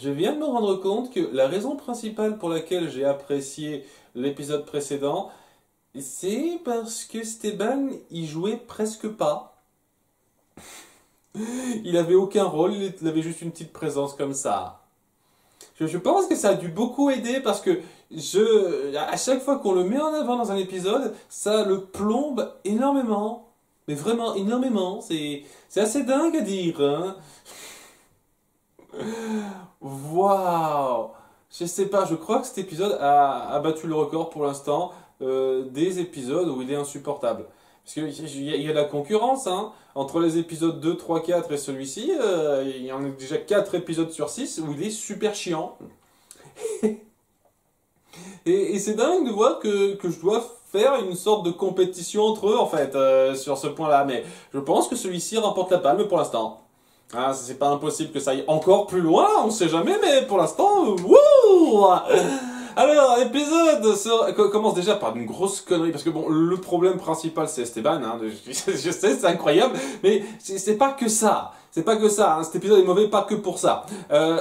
Je viens de me rendre compte que la raison principale pour laquelle j'ai apprécié l'épisode précédent, c'est parce que Esteban, il jouait presque pas. Il avait aucun rôle, il avait juste une petite présence comme ça. Je pense que ça a dû beaucoup aider parce que à chaque fois qu'on le met en avant dans un épisode, ça le plombe énormément. Mais vraiment énormément. C'est assez dingue à dire, hein. Waouh! Je sais pas, je crois que cet épisode a battu le record pour l'instant des épisodes où il est insupportable. Parce qu'il y a de la concurrence, hein. Entre les épisodes 2, 3, 4 et celui-ci, il y en a déjà 4 épisodes sur 6 où il est super chiant. Et c'est dingue de voir que je dois faire une sorte de compétition entre eux, en fait, sur ce point-là. Mais je pense que celui-ci remporte la palme pour l'instant. Ah, c'est pas impossible que ça aille encore plus loin, on sait jamais, mais pour l'instant, wouh! Alors, commence déjà par une grosse connerie, parce que bon, le problème principal c'est Esteban, hein, je sais, c'est incroyable, mais c'est pas que ça. C'est pas que ça, hein, cet épisode est mauvais pas que pour ça.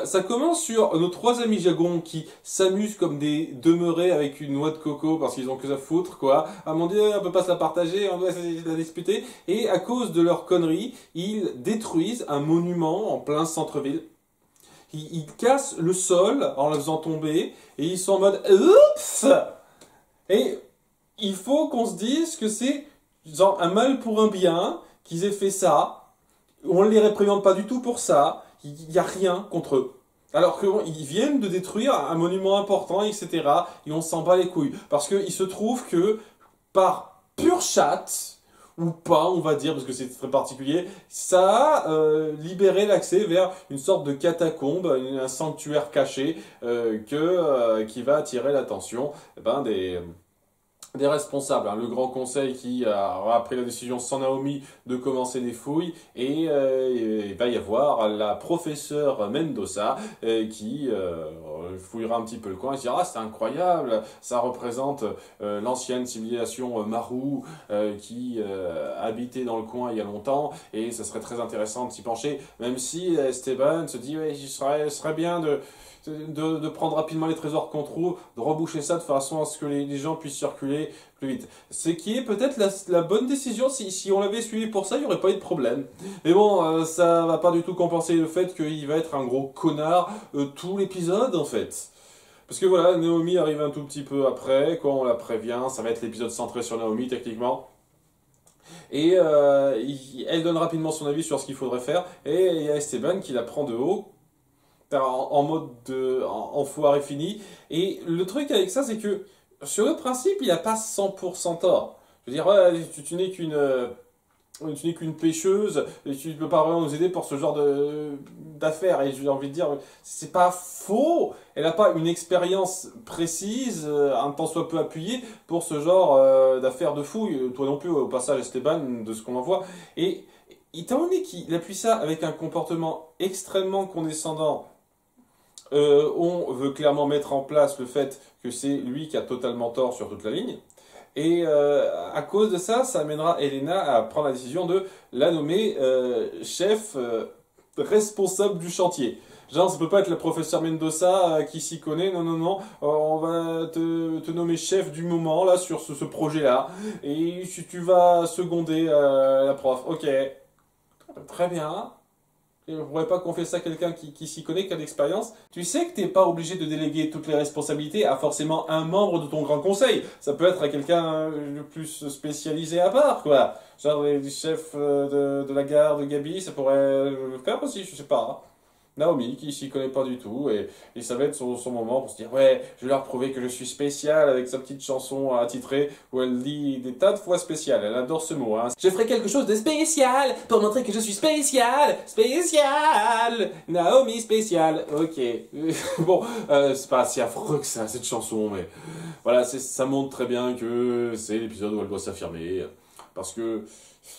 Ça commence sur nos trois amis Jagons qui s'amusent comme des demeurés avec une noix de coco parce qu'ils ont que ça foutre, quoi. Ah mon dieu, on peut pas se la partager, on doit se la disputer. Et à cause de leur connerie, ils détruisent un monument en plein centre-ville. Ils cassent le sol en le faisant tomber et ils sont en mode oups. Et il faut qu'on se dise que c'est genre un mal pour un bien qu'ils aient fait ça. On ne les réprimande pas du tout pour ça. Il n'y a rien contre eux. Alors qu'ils viennent de détruire un monument important, etc. Et on s'en bat les couilles. Parce qu'il se trouve que par pure chatte, ou pas, on va dire, parce que c'est très particulier, ça a libéré l'accès vers une sorte de catacombe, un sanctuaire caché qui va attirer l'attention des responsables, hein. Le Grand Conseil qui a pris la décision sans Naomi de commencer des fouilles et il va y avoir la professeure Mendoza qui fouillera un petit peu le coin et se dira ah c'est incroyable, ça représente l'ancienne civilisation Maru qui habitait dans le coin il y a longtemps et ça serait très intéressant de s'y pencher, même si Esteban se dit ouais, ce serait bien de prendre rapidement les trésors qu'on trouve, de reboucher ça de façon à ce que les gens puissent circuler plus vite. Ce qui est peut-être la bonne décision, si on l'avait suivi pour ça, il n'y aurait pas eu de problème. Mais bon, ça va pas du tout compenser le fait qu'il va être un gros connard tout l'épisode en fait. Parce que voilà, Naomi arrive un tout petit peu après, quand on la prévient, ça va être l'épisode centré sur Naomi techniquement. Et elle donne rapidement son avis sur ce qu'il faudrait faire, et il y a Esteban qui la prend de haut en mode en foire fini. Et le truc avec ça, c'est que sur le principe, il n'a pas 100% tort. Je veux dire, ouais, tu n'es qu'une pêcheuse, et tu ne peux pas vraiment nous aider pour ce genre d'affaires. Et j'ai envie de dire, c'est pas faux. Elle n'a pas une expérience précise, un tant soit peu appuyée, pour ce genre d'affaires de fouille. Toi non plus, au passage, Esteban, de ce qu'on en voit. Et étant donné qu'il appuie ça avec un comportement extrêmement condescendant, on veut clairement mettre en place le fait que c'est lui qui a totalement tort sur toute la ligne. Et à cause de ça, ça amènera Elena à prendre la décision de la nommer chef responsable du chantier. Genre, ça peut pas être la professeure Mendoza qui s'y connaît, non, non, non, on va te nommer chef du moment, là, sur ce projet-là, et tu vas seconder la prof. Ok, très bien. Et on ne pourrait pas confier ça à quelqu'un qui s'y connaît, qui a de l'expérience. Tu sais que tu n'es pas obligé de déléguer toutes les responsabilités à forcément un membre de ton grand conseil. Ça peut être à quelqu'un de plus spécialisé à part, quoi. Genre les chefs de la gare de Gabi, ça pourrait le faire aussi, je sais pas. Naomi, qui s'y connaît pas du tout, et ça va être son moment pour se dire ouais, je vais leur prouver que je suis spécial avec sa petite chanson attitrée où elle dit des tas de fois spécial. Elle adore ce mot, hein. Je ferai quelque chose de spécial pour montrer que je suis spécial, spécial, Naomi spécial. Ok, bon, c'est pas si affreux que ça cette chanson, mais voilà, ça montre très bien que c'est l'épisode où elle doit s'affirmer parce que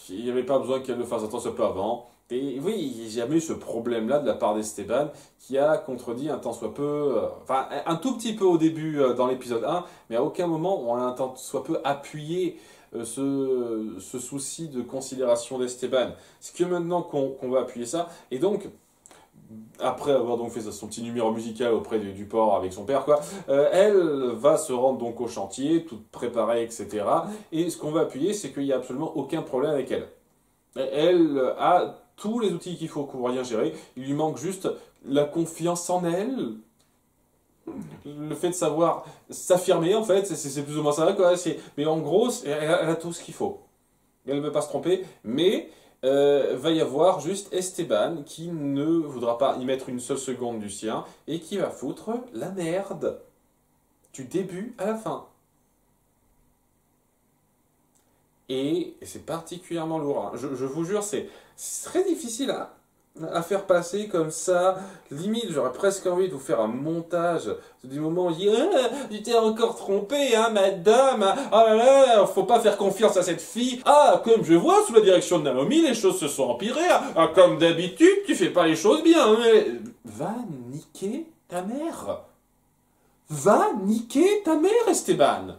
il n'y avait pas besoin qu'elle le fasse un peu avant. Et oui, j'ai jamais eu ce problème-là de la part d'Esteban qui a contredit un tant soit peu, enfin un tout petit peu au début dans l'épisode 1, mais à aucun moment on a un tant soit peu appuyé ce souci de considération d'Esteban. C'est que maintenant qu'on va appuyer ça, et donc après avoir donc fait son petit numéro musical auprès du port avec son père, quoi, elle va se rendre donc au chantier, toute préparée, etc. Et ce qu'on va appuyer, c'est qu'il n'y a absolument aucun problème avec elle. Elle a tous les outils qu'il faut pour bien gérer. Il lui manque juste la confiance en elle, le fait de savoir s'affirmer, en fait, c'est plus ou moins ça, quoi. Mais en gros, elle a tout ce qu'il faut. Elle ne veut pas se tromper, mais va y avoir juste Esteban qui ne voudra pas y mettre une seule seconde du sien et qui va foutre la merde du début à la fin. Et c'est particulièrement lourd, hein. Je vous jure, c'est très difficile à faire passer comme ça. Limite, j'aurais presque envie de vous faire un montage du moment où il dit ah, tu t'es encore trompé, hein, madame. Oh là là, faut pas faire confiance à cette fille. Ah, comme je vois, sous la direction de Naomi, les choses se sont empirées. Ah, comme d'habitude, tu fais pas les choses bien. Mais... Va niquer ta mère. Va niquer ta mère, Esteban.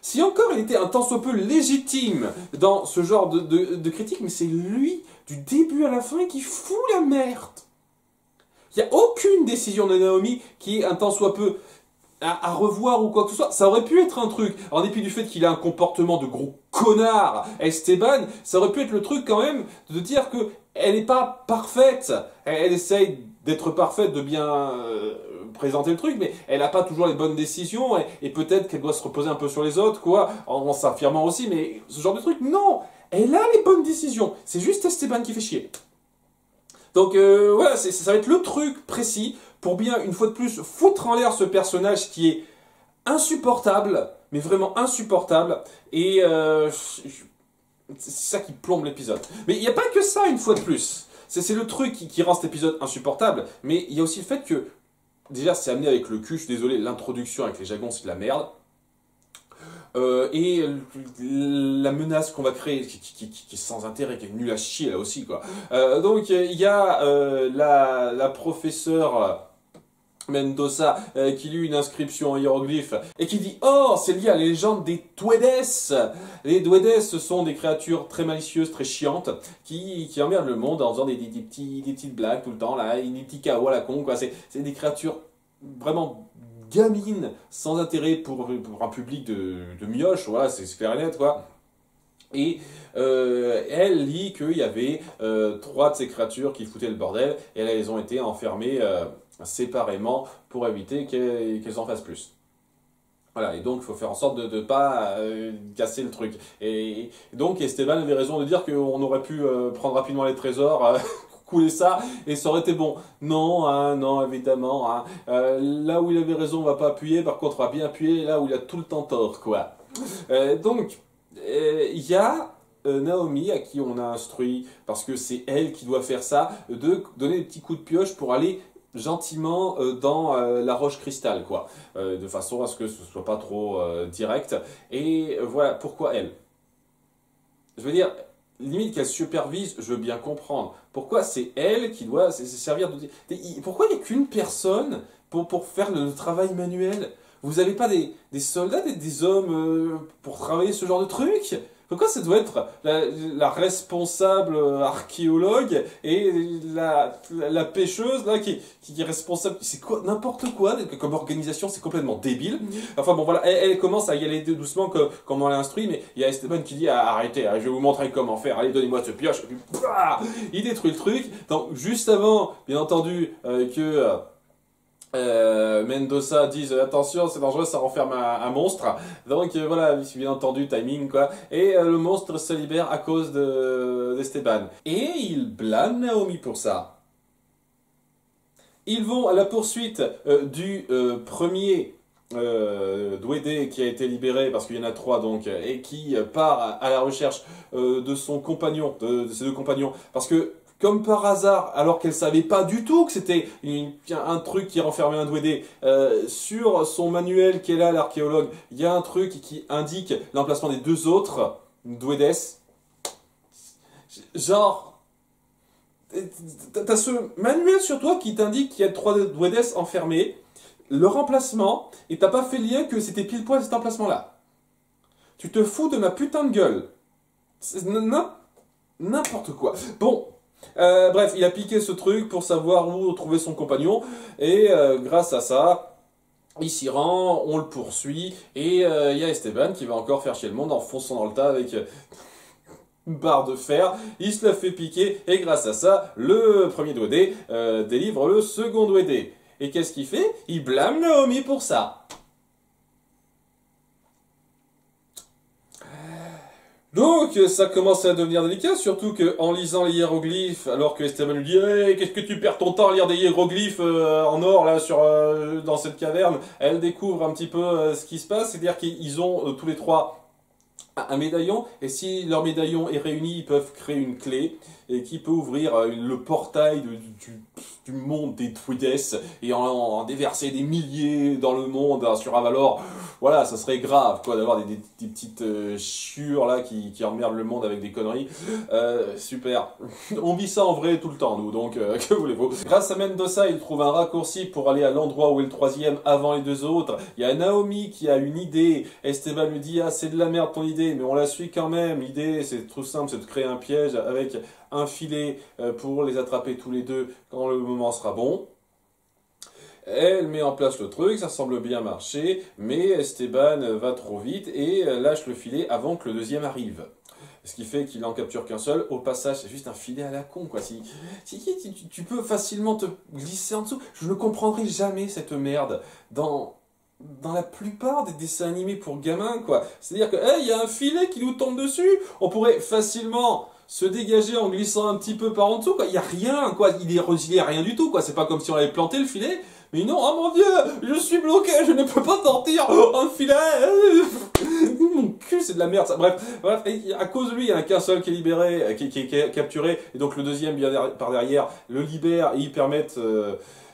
Si encore il était un tant soit peu légitime dans ce genre de critique, mais c'est lui, du début à la fin, qui fout la merde. Il n'y a aucune décision de Naomi qui est un tant soit peu à revoir ou quoi que ce soit. Ça aurait pu être un truc. En dépit du fait qu'il a un comportement de gros connard, Esteban, ça aurait pu être le truc quand même de dire que elle n'est pas parfaite. Elle essaye d'être parfaite, de bien présenter le truc, mais elle n'a pas toujours les bonnes décisions, et peut-être qu'elle doit se reposer un peu sur les autres, quoi, en s'affirmant aussi, mais ce genre de truc, non. Elle a les bonnes décisions. C'est juste Esteban qui fait chier. Donc voilà, ça va être le truc précis pour bien, une fois de plus, foutre en l'air ce personnage qui est insupportable, mais vraiment insupportable, et c'est ça qui plombe l'épisode. Mais il n'y a pas que ça, une fois de plus. C'est le truc qui rend cet épisode insupportable, mais il y a aussi le fait que, déjà, c'est amené avec le cul, je suis désolé, l'introduction avec les Jagons, c'est de la merde. Et la menace qu'on va créer, qui est sans intérêt, qui est nulle à chier là aussi, quoi. Donc il y a la professeure Mendoza qui lit une inscription en hiéroglyphe et qui dit oh, c'est lié à la légende des Dwedes. Les Dwedes, ce sont des créatures très malicieuses, très chiantes, qui emmerdent le monde en faisant des petites blagues tout le temps, là, des petits chaos à la con, quoi. C'est des créatures vraiment gamines, sans intérêt pour un public de mioches, voilà, c'est clair et net, quoi. Et elle lit qu'il y avait 3 de ces créatures qui foutaient le bordel, et là, elles ont été enfermées séparément pour éviter qu'elles en fassent plus. Voilà, et donc il faut faire en sorte de ne pas casser le truc. Et donc Esteban avait raison de dire qu'on aurait pu prendre rapidement les trésors, couler ça, et ça aurait été bon. Non, hein, non, évidemment. Hein. Là où il avait raison, on va pas appuyer, par contre on va bien appuyer là où il a tout le temps tort, quoi. Donc, il y a Naomi, à qui on a instruit, parce que c'est elle qui doit faire ça, de donner des petits coups de pioche pour aller gentiment dans la roche cristal, quoi, de façon à ce que ce soit pas trop direct. Et voilà, pourquoi elle? Je veux dire, limite qu'elle supervise, je veux bien comprendre. Pourquoi c'est elle qui doit se servir de... Pourquoi il n'y a qu'une personne pour faire le travail manuel? Vous n'avez pas des soldats, des hommes pour travailler ce genre de truc? Pourquoi ça doit être la responsable archéologue et la pêcheuse là, qui est responsable? C'est quoi, n'importe quoi, comme organisation, c'est complètement débile. Enfin bon voilà, elle commence à y aller doucement comme on l'a instruit, mais il y a Esteban qui dit arrêtez, je vais vous montrer comment faire, allez donnez-moi ce pioche, et puis bah, il détruit le truc. Donc juste avant, bien entendu, que... Mendoza disent attention c'est dangereux, ça renferme un monstre, donc voilà, bien entendu timing quoi, et le monstre se libère à cause d'Esteban, et il blâme Naomi pour ça. Ils vont à la poursuite du premier Dwedé qui a été libéré, parce qu'il y en a 3 donc, et qui part à la recherche de son compagnon, de ses 2 compagnons, parce que comme par hasard, alors qu'elle savait pas du tout que c'était un truc qui renfermait un Dwedé, sur son manuel qu'elle a, l'archéologue, il y a un truc qui indique l'emplacement des 2 autres Dwedes. Genre, t'as ce manuel sur toi qui t'indique qu'il y a 3 Dwedes enfermés, leur emplacement, et t'as pas fait le lien que c'était pile poil cet emplacement-là. Tu te fous de ma putain de gueule. C'est n'importe quoi. Bon. Bref, il a piqué ce truc pour savoir où trouver son compagnon, et grâce à ça, il s'y rend, on le poursuit, et il y a Esteban qui va encore faire chier le monde en fonçant dans le tas avec une barre de fer, il se la fait piquer, et grâce à ça, le premier Dwedé délivre le second Dwedé. Et qu'est-ce qu'il fait? Il blâme Naomi pour ça. Donc, ça commence à devenir délicat, surtout qu'en lisant les hiéroglyphes, alors que Esteban lui dit hey, qu'est-ce que tu perds ton temps à lire des hiéroglyphes en or, là, dans cette caverne ?» Elle découvre un petit peu ce qui se passe, c'est-à-dire qu'ils ont tous les trois un médaillon, et si leur médaillon est réuni, ils peuvent créer une clé, et qui peut ouvrir le portail du monde des Druides, et en déverser des milliers dans le monde, hein, sur Avalor. Voilà, ça serait grave, quoi, d'avoir des petites chiures, là, qui emmerdent le monde avec des conneries. Super. On vit ça en vrai tout le temps, nous, donc, que voulez-vous. Grâce à Mendoza, il trouve un raccourci pour aller à l'endroit où est le troisième avant les deux autres. Il y a Naomi qui a une idée. Esteban lui dit, ah, c'est de la merde ton idée, mais on la suit quand même. L'idée, c'est tout simple, c'est de créer un piège avec un filet pour les attraper tous les deux quand le moment sera bon. Elle met en place le truc, ça semble bien marcher, mais Esteban va trop vite et lâche le filet avant que le deuxième arrive. Ce qui fait qu'il en capture qu'un seul. Au passage, c'est juste un filet à la con, quoi. Si tu peux facilement te glisser en dessous. Je ne comprendrai jamais cette merde dans la plupart des dessins animés pour gamins, quoi. C'est-à-dire que, hey, il y a un filet qui nous tombe dessus. On pourrait facilement se dégager en glissant un petit peu par en dessous, quoi. Il n'y a rien, quoi. Il est rien du tout, quoi. C'est pas comme si on avait planté le filet. Mais non, oh mon dieu, je suis bloqué, je ne peux pas sortir, un filet, mon cul, c'est de la merde, ça. Bref, et à cause de lui, il n'y en a qu'un seul qui est libéré, qui est capturé, et donc le deuxième, bien par derrière, le libère, et ils permettent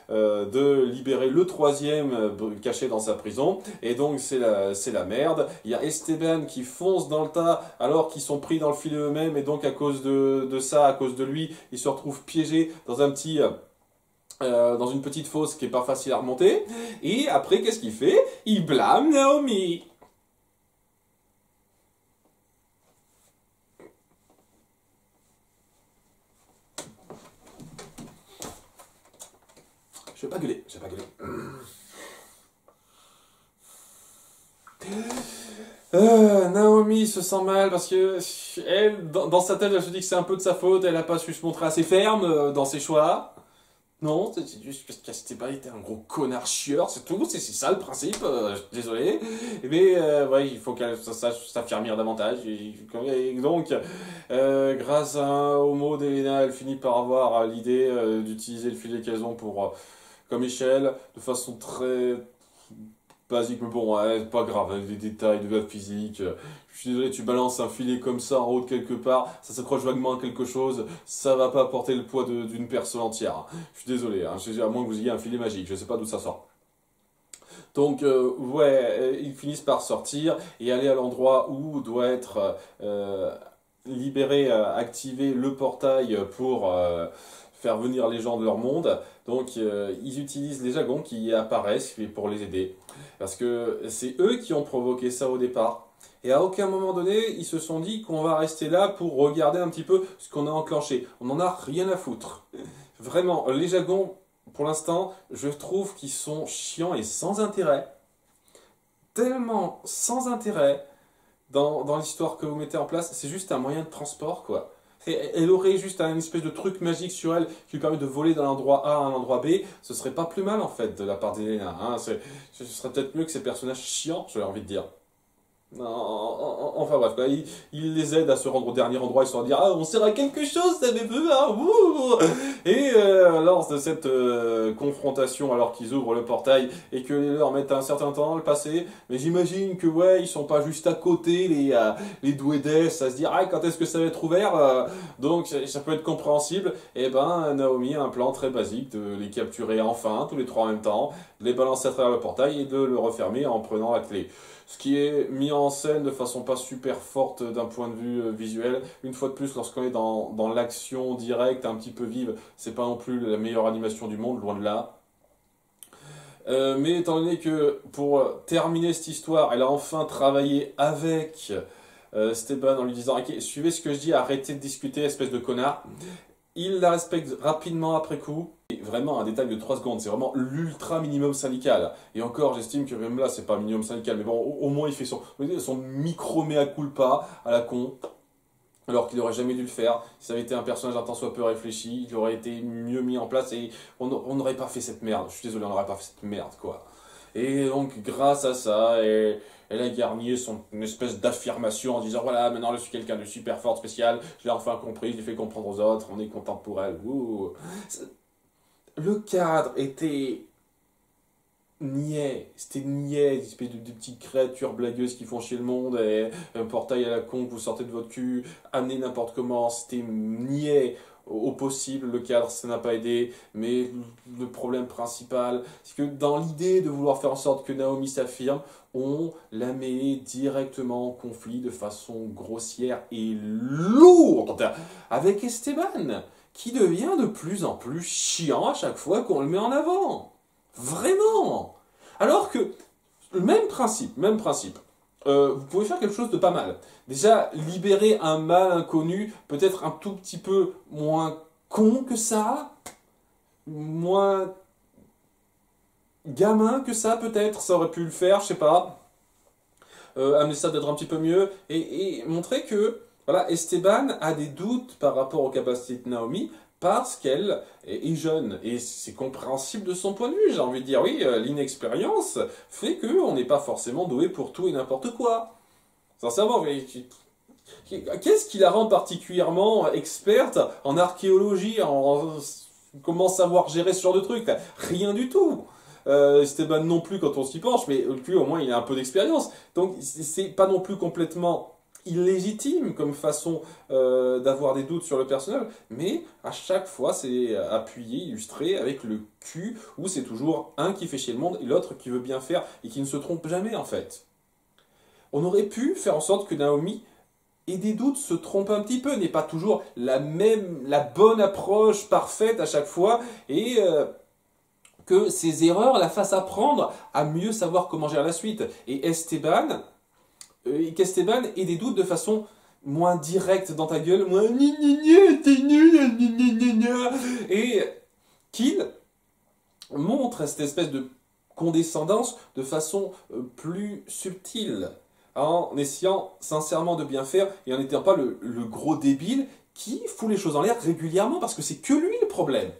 de libérer le troisième caché dans sa prison, et donc c'est la merde. Il y a Esteban qui fonce dans le tas, alors qu'ils sont pris dans le filet eux-mêmes, et donc à cause de ça, à cause de lui, ils se retrouvent piégés dans un petit... dans une petite fosse qui est pas facile à remonter. Et après, qu'est-ce qu'il fait? Il blâme Naomi. Je vais pas gueuler, je vais pas gueuler. Naomi se sent mal parce que elle, dans sa tête, elle se dit que c'est un peu de sa faute, elle a pas su se montrer assez ferme dans ses choix. Non, c'est juste parce qu'Esteban était un gros connard chieur, c'est tout, c'est ça le principe, désolé. Mais ouais, il faut qu'elle sache s'affirmer davantage. Et donc, grâce au mot d'Elena, elle finit par avoir l'idée d'utiliser le filet qu'elles ont pour, comme Michel, de façon très basique, mais bon, ouais, pas grave, avec des détails de la physique. Je suis désolé, tu balances un filet comme ça en haut de quelque part, ça s'accroche vaguement à quelque chose, ça va pas porter le poids d'une personne entière. Je suis désolé, hein, à moins que vous ayez un filet magique, je sais pas d'où ça sort. Donc, ouais, ils finissent par sortir et aller à l'endroit où doit être libéré, activer le portail pour faire venir les gens de leur monde. Donc, ils utilisent les Jagons qui apparaissent pour les aider. Parce que c'est eux qui ont provoqué ça au départ. Et à aucun moment donné, ils se sont dit qu'on va rester là pour regarder un petit peu ce qu'on a enclenché. On n'en a rien à foutre. Vraiment, les Jagons, pour l'instant, je trouve qu'ils sont chiants et sans intérêt. Tellement sans intérêt dans l'histoire que vous mettez en place. C'est juste un moyen de transport, quoi. Elle aurait juste un espèce de truc magique sur elle qui lui permet de voler d'un endroit A à un endroit B. Ce serait pas plus mal, en fait, de la part d'Elena. Hein. Ce serait peut-être mieux que ces personnages chiants, j'aurais envie de dire. Enfin bref, quoi. Il les aide à se rendre au dernier endroit, ils sont à dire ah on sert à quelque chose, ça fait peu, hein, et lors de cette confrontation, alors qu'ils ouvrent le portail et que les leurs mettent un certain temps à le passer, mais j'imagine que ouais, ils sont pas juste à côté, les Dweddes, à se dire ah quand est-ce que ça va être ouvert, donc ça peut être compréhensible. Et ben Naomi a un plan très basique de les capturer enfin, tous les trois en même temps, de les balancer à travers le portail et de le refermer en prenant la clé. Ce qui est mis en scène de façon pas super forte d'un point de vue visuel. Une fois de plus, lorsqu'on est dans l'action directe, un petit peu vive, c'est pas non plus la meilleure animation du monde, loin de là. Mais étant donné que pour terminer cette histoire, elle a enfin travaillé avec Esteban en lui disant ok, suivez ce que je dis, arrêtez de discuter, espèce de connard. il la respecte rapidement après coup. Et vraiment un détail de 3 secondes, c'est vraiment l'ultra minimum syndical. Et encore, j'estime que même là, c'est pas minimum syndical, mais bon, au moins il fait son micro mea culpa à la con. Alors qu'il n'aurait jamais dû le faire. Si ça avait été un personnage un tant soit peu réfléchi, il aurait été mieux mis en place et on n'aurait pas fait cette merde. Je suis désolé, on n'aurait pas fait cette merde, quoi. Et donc, grâce à ça, elle a garni une espèce d'affirmation en disant voilà, maintenant je suis quelqu'un de super fort, spécial, je l'ai enfin compris, je l'ai fait comprendre aux autres, on est content pour elle. Ouh. Le cadre était niais, c'était niais, des espèces de petites créatures blagueuses qui font chier le monde, et un portail à la con que vous sortez de votre cul, amenez n'importe comment, c'était niais au possible, le cadre ça n'a pas aidé, mais le problème principal, c'est que dans l'idée de vouloir faire en sorte que Naomi s'affirme, on la met directement en conflit de façon grossière et lourde avec Esteban, qui devient de plus en plus chiant à chaque fois qu'on le met en avant. Vraiment. Alors que, même principe, même principe. Vous pouvez faire quelque chose de pas mal. Déjà, libérer un mal inconnu, peut-être un tout petit peu moins con que ça, moins gamin que ça, peut-être, ça aurait pu le faire, je sais pas. Amener ça d'être un petit peu mieux, et montrer que, voilà, Esteban a des doutes par rapport aux capacités de Naomi, parce qu'elle est jeune, et c'est compréhensible de son point de vue, j'ai envie de dire, oui, l'inexpérience fait qu'on n'est pas forcément doué pour tout et n'importe quoi. Sincèrement, qu'est-ce qui la rend particulièrement experte en archéologie, en comment savoir gérer ce genre de truc? Rien du tout. Esteban non plus quand on s'y penche, mais lui au moins il a un peu d'expérience. Donc c'est pas non plus complètement illégitime comme façon d'avoir des doutes sur le personnage, mais à chaque fois c'est appuyé, illustré avec le cul, où c'est toujours un qui fait chier le monde et l'autre qui veut bien faire et qui ne se trompe jamais en fait. On aurait pu faire en sorte que Naomi ait des doutes, se trompe un petit peu, n'ait pas toujours la bonne approche parfaite à chaque fois, et que ses erreurs la fassent apprendre à mieux savoir comment gérer la suite. Et qu'Esteban ait des doutes de façon moins directe dans ta gueule, moins t'es nul, et qu'il montre cette espèce de condescendance de façon plus subtile, en essayant sincèrement de bien faire et en n'étant pas le gros débile qui fout les choses en l'air régulièrement, parce que c'est que lui le problème.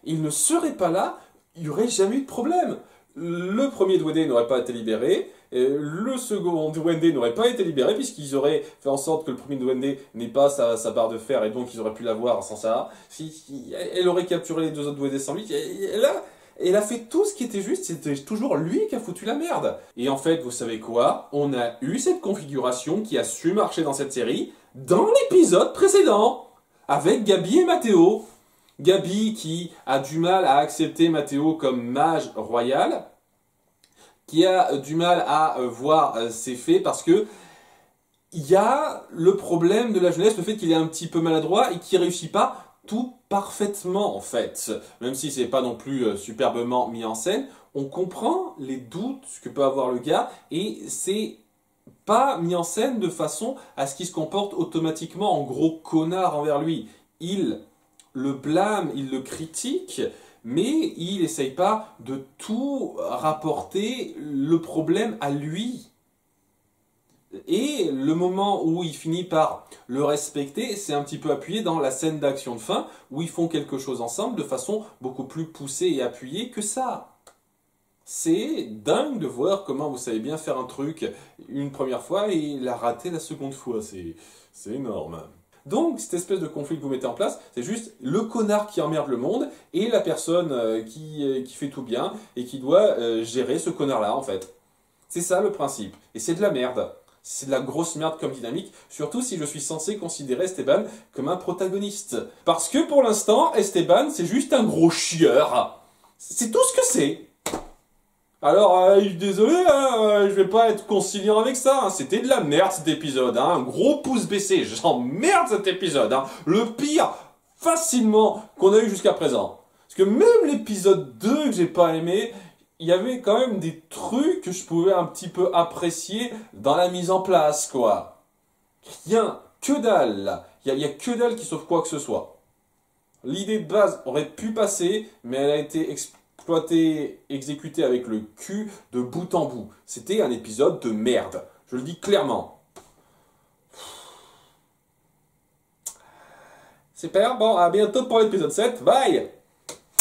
Il ne serait pas là, il n'y aurait jamais eu de problème. Le premier Duende n'aurait pas été libéré, le second Duende n'aurait pas été libéré, puisqu'ils auraient fait en sorte que le premier Duende n'ait pas sa barre de fer, et donc ils auraient pu l'avoir sans ça. Elle aurait capturé les deux autres Duende sans lui, elle a fait tout ce qui était juste, c'était toujours lui qui a foutu la merde. Et en fait, vous savez quoi? On a eu cette configuration qui a su marcher dans cette série, dans l'épisode précédent, avec Gabi et Matteo. Gabi qui a du mal à accepter Matteo comme mage royal, qui a du mal à voir ses faits parce que il y a le problème de la jeunesse, le fait qu'il est un petit peu maladroit et qu'il réussit pas tout parfaitement en fait. Même si c'est pas non plus superbement mis en scène, on comprend les doutes que peut avoir le gars et c'est pas mis en scène de façon à ce qu'il se comporte automatiquement en gros connard envers lui. Il le blâme, il le critique, mais il n'essaye pas de tout rapporter le problème à lui. Et le moment où il finit par le respecter, c'est un petit peu appuyé dans la scène d'action de fin, où ils font quelque chose ensemble de façon beaucoup plus poussée et appuyée que ça. C'est dingue de voir comment vous savez bien faire un truc une première fois et la rater la seconde fois, c'est énorme. Donc, cette espèce de conflit que vous mettez en place, c'est juste le connard qui emmerde le monde et la personne qui fait tout bien et qui doit gérer ce connard-là, en fait. C'est ça le principe. Et c'est de la merde. C'est de la grosse merde comme dynamique, surtout si je suis censé considérer Esteban comme un protagoniste. Parce que pour l'instant, Esteban, c'est juste un gros chieur. C'est tout ce que c'est. Alors, désolé, je vais pas être conciliant avec ça, hein. C'était de la merde cet épisode, hein. Un gros pouce baissé, j'emmerde cet épisode, hein. Le pire, facilement, qu'on a eu jusqu'à présent. Parce que même l'épisode 2 que j'ai pas aimé, il y avait quand même des trucs que je pouvais un petit peu apprécier dans la mise en place, quoi. Rien, que dalle, là. Il y a que dalle qui sauve quoi que ce soit. L'idée de base aurait pu passer, mais elle a été exploitée, exécutée avec le cul de bout en bout. C'était un épisode de merde. Je le dis clairement. Super, bon, à bientôt pour l'épisode 7. Bye!